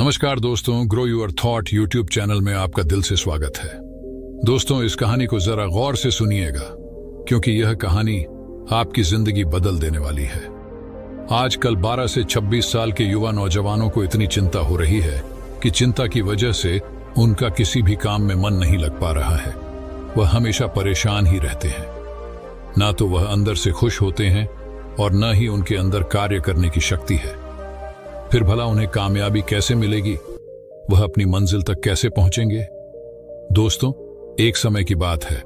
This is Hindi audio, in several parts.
नमस्कार दोस्तों, grow your thought YouTube channel में आपका दिल से स्वागत है। दोस्तों, इस कहानी को जरा गौर से सुनिएगा क्योंकि यह कहानी आपकी जिंदगी बदल देने वाली है। आजकल 12 से 26 साल के युवा नौजवानों को इतनी चिंता हो रही है कि चिंता की वजह से उनका किसी भी काम में मन नहीं लग पा रहा है। वह हमेशा परेशान ही रहते हैं। ना तो वह अंदर से खुश होते हैं और न ही उनके अंदर कार्य करने की शक्ति है। फिर भला उन्हें कामयाबी कैसे मिलेगी? वह अपनी मंजिल तक कैसे पहुंचेंगे? दोस्तों, एक समय की बात है।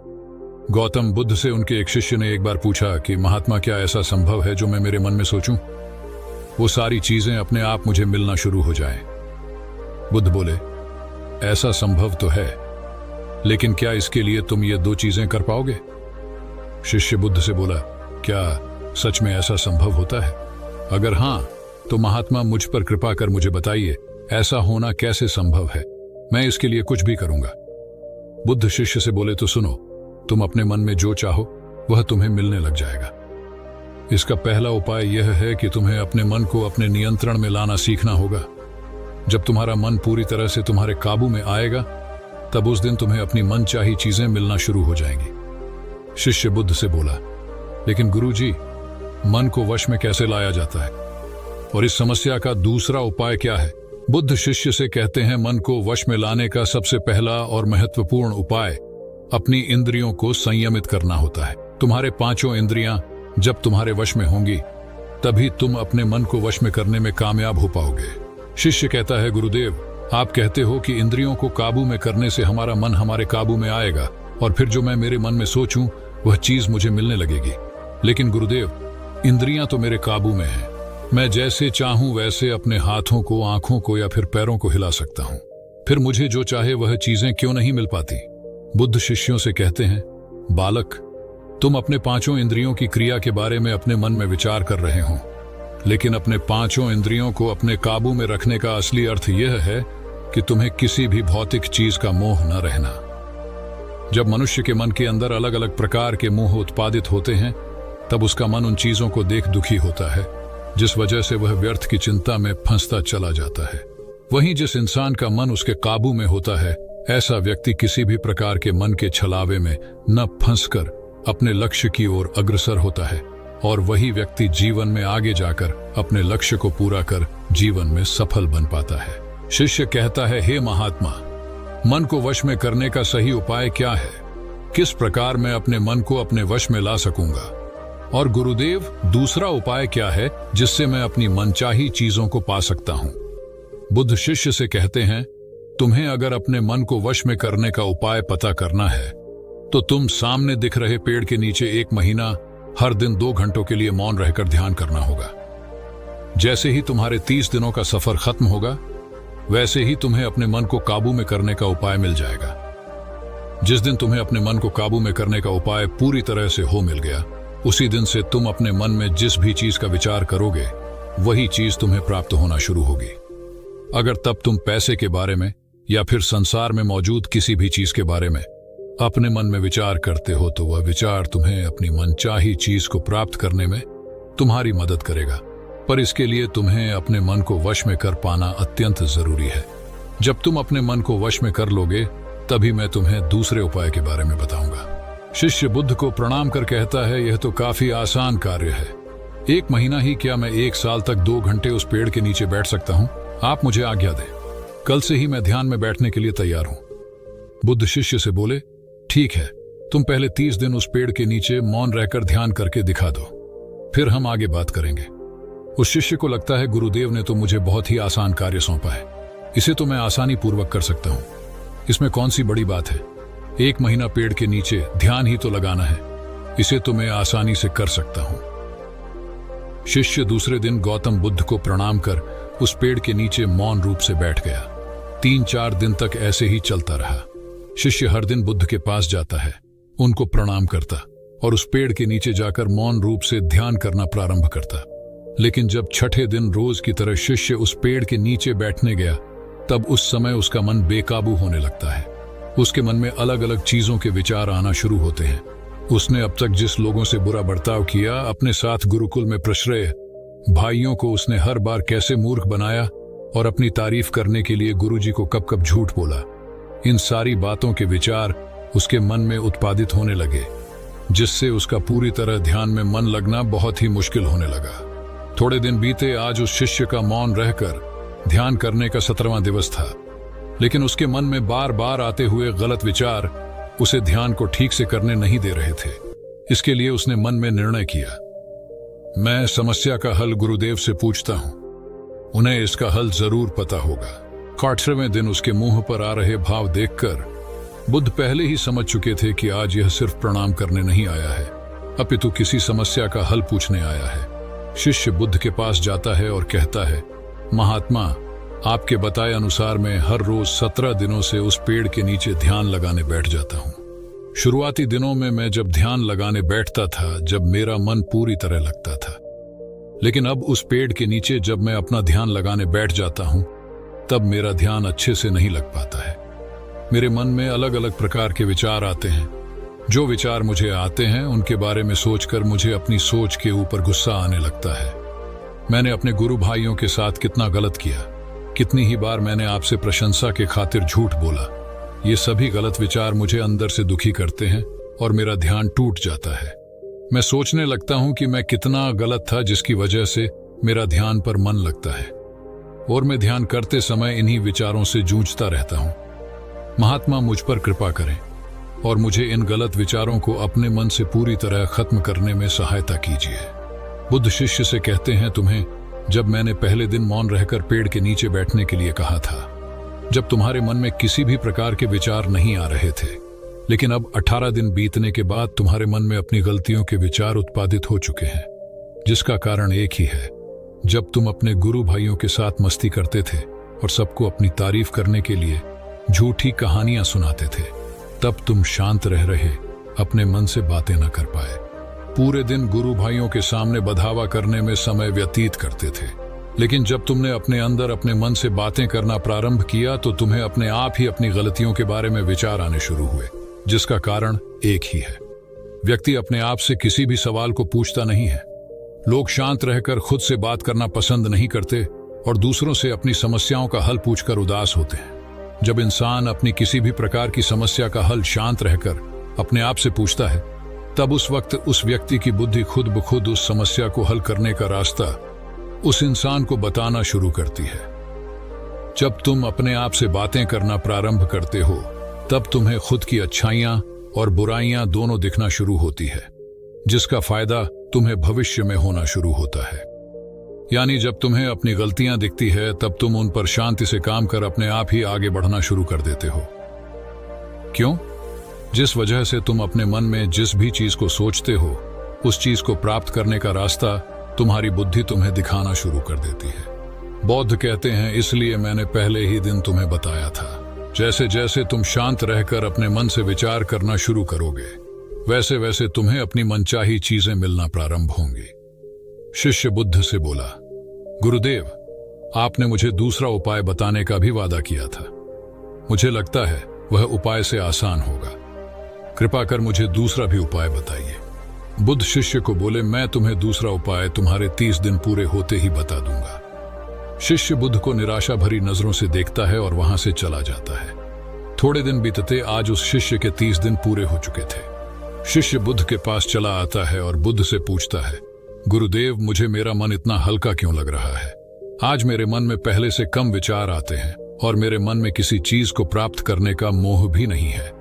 गौतम बुद्ध से उनके एक शिष्य ने एक बार पूछा कि महात्मा, क्या ऐसा संभव है जो मैं मेरे मन में सोचूं वो सारी चीजें अपने आप मुझे मिलना शुरू हो जाएं? बुद्ध बोले, ऐसा संभव तो है, लेकिन क्या इसके लिए तुम ये दो चीजें कर पाओगे? शिष्य बुद्ध से बोला, क्या सच में ऐसा संभव होता है? अगर हां, तो महात्मा मुझ पर कृपा कर मुझे बताइए, ऐसा होना कैसे संभव है? मैं इसके लिए कुछ भी करूंगा। बुद्ध शिष्य से बोले, तो सुनो, तुम अपने मन में जो चाहो वह तुम्हें मिलने लग जाएगा। इसका पहला उपाय यह है कि तुम्हें अपने मन को अपने नियंत्रण में लाना सीखना होगा। जब तुम्हारा मन पूरी तरह से तुम्हारे काबू में आएगा, तब उस दिन तुम्हें अपनी मनचाही चीजें मिलना शुरू हो जाएंगी। शिष्य बुद्ध से बोला, लेकिन गुरुजी, मन को वश में कैसे लाया जाता है और इस समस्या का दूसरा उपाय क्या है? बुद्ध शिष्य से कहते हैं, मन को वश में लाने का सबसे पहला और महत्वपूर्ण उपाय अपनी इंद्रियों को संयमित करना होता है। तुम्हारे पांचों इंद्रियां जब तुम्हारे वश में होंगी, तभी तुम अपने मन को वश में करने में कामयाब हो पाओगे। शिष्य कहता है, गुरुदेव, आप कहते हो कि इंद्रियों को काबू में करने से हमारा मन हमारे काबू में आएगा और फिर जो मैं मेरे मन में सोचूं वह चीज मुझे मिलने लगेगी। लेकिन गुरुदेव, इंद्रियां तो मेरे काबू में है। मैं जैसे चाहूं वैसे अपने हाथों को, आंखों को या फिर पैरों को हिला सकता हूं। फिर मुझे जो चाहे वह चीजें क्यों नहीं मिल पाती? बुद्ध शिष्यों से कहते हैं, बालक, तुम अपने पांचों इंद्रियों की क्रिया के बारे में अपने मन में विचार कर रहे हो, लेकिन अपने पांचों इंद्रियों को अपने काबू में रखने का असली अर्थ यह है कि तुम्हें किसी भी भौतिक चीज का मोह न रहना। जब मनुष्य के मन के अंदर अलग अलग प्रकार के मोह उत्पादित होते हैं, तब उसका मन उन चीजों को देख दुखी होता है, जिस वजह से वह व्यर्थ की चिंता में फंसता चला जाता है। वहीं जिस इंसान का मन उसके काबू में होता है, ऐसा व्यक्ति किसी भी प्रकार के मन के छलावे में न फंसकर अपने लक्ष्य की ओर अग्रसर होता है और वही व्यक्ति जीवन में आगे जाकर अपने लक्ष्य को पूरा कर जीवन में सफल बन पाता है। शिष्य कहता है, हे महात्मा, मन को वश में करने का सही उपाय क्या है? किस प्रकार मैं अपने मन को अपने वश में ला सकूंगा? और गुरुदेव, दूसरा उपाय क्या है जिससे मैं अपनी मनचाही चीजों को पा सकता हूं? बुद्ध शिष्य से कहते हैं, तुम्हें अगर अपने मन को वश में करने का उपाय पता करना है तो तुम सामने दिख रहे पेड़ के नीचे 1 महीना हर दिन 2 घंटों के लिए मौन रहकर ध्यान करना होगा। जैसे ही तुम्हारे 30 दिनों का सफर खत्म होगा, वैसे ही तुम्हें अपने मन को काबू में करने का उपाय मिल जाएगा। जिस दिन तुम्हें अपने मन को काबू में करने का उपाय पूरी तरह से हो मिल गया, उसी दिन से तुम अपने मन में जिस भी चीज का विचार करोगे, वही चीज तुम्हें प्राप्त होना शुरू होगी। अगर तब तुम पैसे के बारे में या फिर संसार में मौजूद किसी भी चीज के बारे में अपने मन में विचार करते हो, तो वह विचार तुम्हें अपनी मनचाही चीज को प्राप्त करने में तुम्हारी मदद करेगा। पर इसके लिए तुम्हें अपने मन को वश में कर पाना अत्यंत जरूरी है। जब तुम अपने मन को वश में कर लोगे, तभी मैं तुम्हें दूसरे उपाय के बारे में बताऊंगा। शिष्य बुद्ध को प्रणाम कर कहता है, यह तो काफी आसान कार्य है। 1 महीना ही क्या, मैं 1 साल तक 2 घंटे उस पेड़ के नीचे बैठ सकता हूं? आप मुझे आज्ञा दें, कल से ही मैं ध्यान में बैठने के लिए तैयार हूं। बुद्ध शिष्य से बोले, ठीक है, तुम पहले 30 दिन उस पेड़ के नीचे मौन रहकर ध्यान करके दिखा दो, फिर हम आगे बात करेंगे। उस शिष्य को लगता है, गुरुदेव ने तो मुझे बहुत ही आसान कार्य सौंपा है, इसे तो मैं आसानी पूर्वक कर सकता हूं, इसमें कौन सी बड़ी बात है? 1 महीना पेड़ के नीचे ध्यान ही तो लगाना है, इसे तो मैं आसानी से कर सकता हूं। शिष्य दूसरे दिन गौतम बुद्ध को प्रणाम कर उस पेड़ के नीचे मौन रूप से बैठ गया। 3-4 दिन तक ऐसे ही चलता रहा। शिष्य हर दिन बुद्ध के पास जाता है, उनको प्रणाम करता और उस पेड़ के नीचे जाकर मौन रूप से ध्यान करना प्रारंभ करता। लेकिन जब छठे दिन रोज की तरह शिष्य उस पेड़ के नीचे बैठने गया, तब उस समय उसका मन बेकाबू होने लगता है। उसके मन में अलग अलग चीजों के विचार आना शुरू होते हैं। उसने अब तक जिस लोगों से बुरा बर्ताव किया, अपने साथ गुरुकुल में प्रश्रय भाइयों को उसने हर बार कैसे मूर्ख बनाया और अपनी तारीफ करने के लिए गुरुजी को कब कब झूठ बोला। इन सारी बातों के विचार उसके मन में उत्पादित होने लगे, जिससे उसका पूरी तरह ध्यान में मन लगना बहुत ही मुश्किल होने लगा। थोड़े दिन बीते, आज उस शिष्य का मौन रहकर ध्यान करने का 17वां दिवस था, लेकिन उसके मन में बार बार आते हुए गलत विचार उसे ध्यान को ठीक से करने नहीं दे रहे थे। इसके लिए उसने मन में निर्णय किया, मैं समस्या का हल गुरुदेव से पूछता हूं, उन्हें इसका हल जरूर पता होगा। 18वें दिन उसके मुंह पर आ रहे भाव देखकर बुद्ध पहले ही समझ चुके थे कि आज यह सिर्फ प्रणाम करने नहीं आया है, अपितु किसी समस्या का हल पूछने आया है। शिष्य बुद्ध के पास जाता है और कहता है, महात्मा, आपके बताए अनुसार मैं हर रोज 17 दिनों से उस पेड़ के नीचे ध्यान लगाने बैठ जाता हूँ। शुरुआती दिनों में मैं जब ध्यान लगाने बैठता था, जब मेरा मन पूरी तरह लगता था, लेकिन अब उस पेड़ के नीचे जब मैं अपना ध्यान लगाने बैठ जाता हूँ, तब मेरा ध्यान अच्छे से नहीं लग पाता है। मेरे मन में अलग अलग प्रकार के विचार आते हैं। जो विचार मुझे आते हैं उनके बारे में सोचकर मुझे अपनी सोच के ऊपर गुस्सा आने लगता है। मैंने अपने गुरु भाइयों के साथ कितना गलत किया, कितनी ही बार मैंने आपसे प्रशंसा के खातिर झूठ बोला। ये सभी गलत विचार मुझे अंदर से दुखी करते हैं और मेरा ध्यान टूट जाता है। मैं सोचने लगता हूं कि मैं कितना गलत था जिसकी वजह से मेरा ध्यान पर मन लगता है, और मैं ध्यान करते समय इन्हीं विचारों से जूझता रहता हूं। महात्मा, मुझ पर कृपा करें और मुझे इन गलत विचारों को अपने मन से पूरी तरह खत्म करने में सहायता कीजिए। बुद्ध शिष्य से कहते हैं, तुम्हें जब मैंने पहले दिन मौन रहकर पेड़ के नीचे बैठने के लिए कहा था, जब तुम्हारे मन में किसी भी प्रकार के विचार नहीं आ रहे थे, लेकिन अब 18 दिन बीतने के बाद तुम्हारे मन में अपनी गलतियों के विचार उत्पादित हो चुके हैं, जिसका कारण एक ही है। जब तुम अपने गुरु भाइयों के साथ मस्ती करते थे और सबको अपनी तारीफ करने के लिए झूठी कहानियां सुनाते थे, तब तुम शांत रह रहे अपने मन से बातें न कर पाए। पूरे दिन गुरु भाइयों के सामने बधावा करने में समय व्यतीत करते थे, लेकिन जब तुमने अपने अंदर अपने मन से बातें करना प्रारंभ किया तो तुम्हें अपने आप ही अपनी गलतियों के बारे में विचार आने शुरू हुए, जिसका कारण एक ही है। व्यक्ति अपने आप से किसी भी सवाल को पूछता नहीं है। लोग शांत रहकर खुद से बात करना पसंद नहीं करते और दूसरों से अपनी समस्याओं का हल पूछकर उदास होते हैं। जब इंसान अपनी किसी भी प्रकार की समस्या का हल शांत रहकर अपने आप से पूछता है, तब उस वक्त उस व्यक्ति की बुद्धि खुद ब खुद उस समस्या को हल करने का रास्ता उस इंसान को बताना शुरू करती है। जब तुम अपने आप से बातें करना प्रारंभ करते हो, तब तुम्हें खुद की अच्छाइयां और बुराइयां दोनों दिखना शुरू होती है, जिसका फायदा तुम्हें भविष्य में होना शुरू होता है। यानी जब तुम्हें अपनी गलतियां दिखती है, तब तुम उन पर शांति से काम कर अपने आप ही आगे बढ़ना शुरू कर देते हो। क्यों? जिस वजह से तुम अपने मन में जिस भी चीज को सोचते हो, उस चीज को प्राप्त करने का रास्ता तुम्हारी बुद्धि तुम्हें दिखाना शुरू कर देती है। बौद्ध कहते हैं, इसलिए मैंने पहले ही दिन तुम्हें बताया था, जैसे जैसे तुम शांत रहकर अपने मन से विचार करना शुरू करोगे, वैसे वैसे तुम्हें अपनी मनचाही चीजें मिलना प्रारंभ होंगी। शिष्य बुद्ध से बोला, गुरुदेव, आपने मुझे दूसरा उपाय बताने का भी वादा किया था। मुझे लगता है वह उपाय से आसान होगा। कृपा कर मुझे दूसरा भी उपाय बताइए। बुद्ध शिष्य को बोले, मैं तुम्हें दूसरा उपाय तुम्हारे 30 दिन पूरे होते ही बता दूंगा। शिष्य बुद्ध को निराशा भरी नजरों से देखता है और वहां से चला जाता है। थोड़े दिन बीतते, आज उस शिष्य के 30 दिन पूरे हो चुके थे। शिष्य बुद्ध के पास चला आता है और बुद्ध से पूछता है, गुरुदेव, मुझे मेरा मन इतना हल्का क्यों लग रहा है? आज मेरे मन में पहले से कम विचार आते हैं और मेरे मन में किसी चीज को प्राप्त करने का मोह भी नहीं है।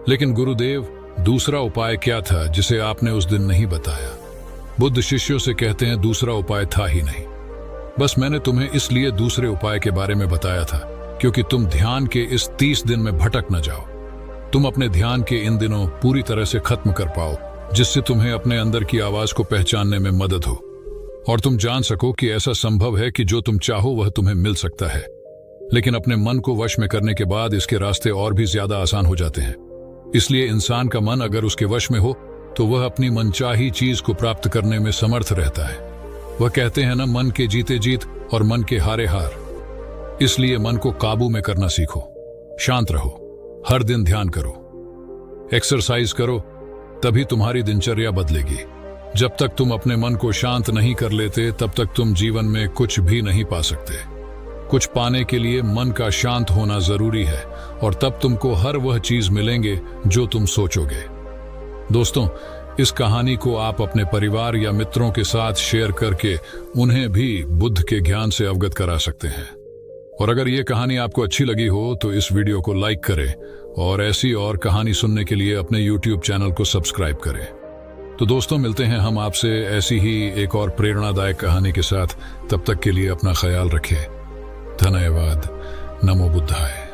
लेकिन गुरुदेव, दूसरा उपाय क्या था जिसे आपने उस दिन नहीं बताया? बुद्ध शिष्यों से कहते हैं, दूसरा उपाय था ही नहीं। बस मैंने तुम्हें इसलिए दूसरे उपाय के बारे में बताया था क्योंकि तुम ध्यान के इस 30 दिन में भटक न जाओ। तुम अपने ध्यान के इन दिनों पूरी तरह से खत्म कर पाओ, जिससे तुम्हें अपने अंदर की आवाज को पहचानने में मदद हो और तुम जान सको कि ऐसा संभव है कि जो तुम चाहो वह तुम्हें मिल सकता है। लेकिन अपने मन को वश में करने के बाद इसके रास्ते और भी ज्यादा आसान हो जाते हैं। इसलिए इंसान का मन अगर उसके वश में हो तो वह अपनी मनचाही चीज को प्राप्त करने में समर्थ रहता है। वह कहते हैं ना, मन के जीते जीत और मन के हारे हार। इसलिए मन को काबू में करना सीखो, शांत रहो, हर दिन ध्यान करो, एक्सरसाइज करो, तभी तुम्हारी दिनचर्या बदलेगी। जब तक तुम अपने मन को शांत नहीं कर लेते, तब तक तुम जीवन में कुछ भी नहीं पा सकते। कुछ पाने के लिए मन का शांत होना जरूरी है, और तब तुमको हर वह चीज मिलेंगे जो तुम सोचोगे। दोस्तों, इस कहानी को आप अपने परिवार या मित्रों के साथ शेयर करके उन्हें भी बुद्ध के ज्ञान से अवगत करा सकते हैं। और अगर ये कहानी आपको अच्छी लगी हो तो इस वीडियो को लाइक करें, और ऐसी और कहानी सुनने के लिए अपने YouTube चैनल को सब्सक्राइब करें। तो दोस्तों, मिलते हैं हम आपसे ऐसी ही एक और प्रेरणादायक कहानी के साथ। तब तक के लिए अपना ख्याल रखें। धन्यवाद। नमो बुद्धाय।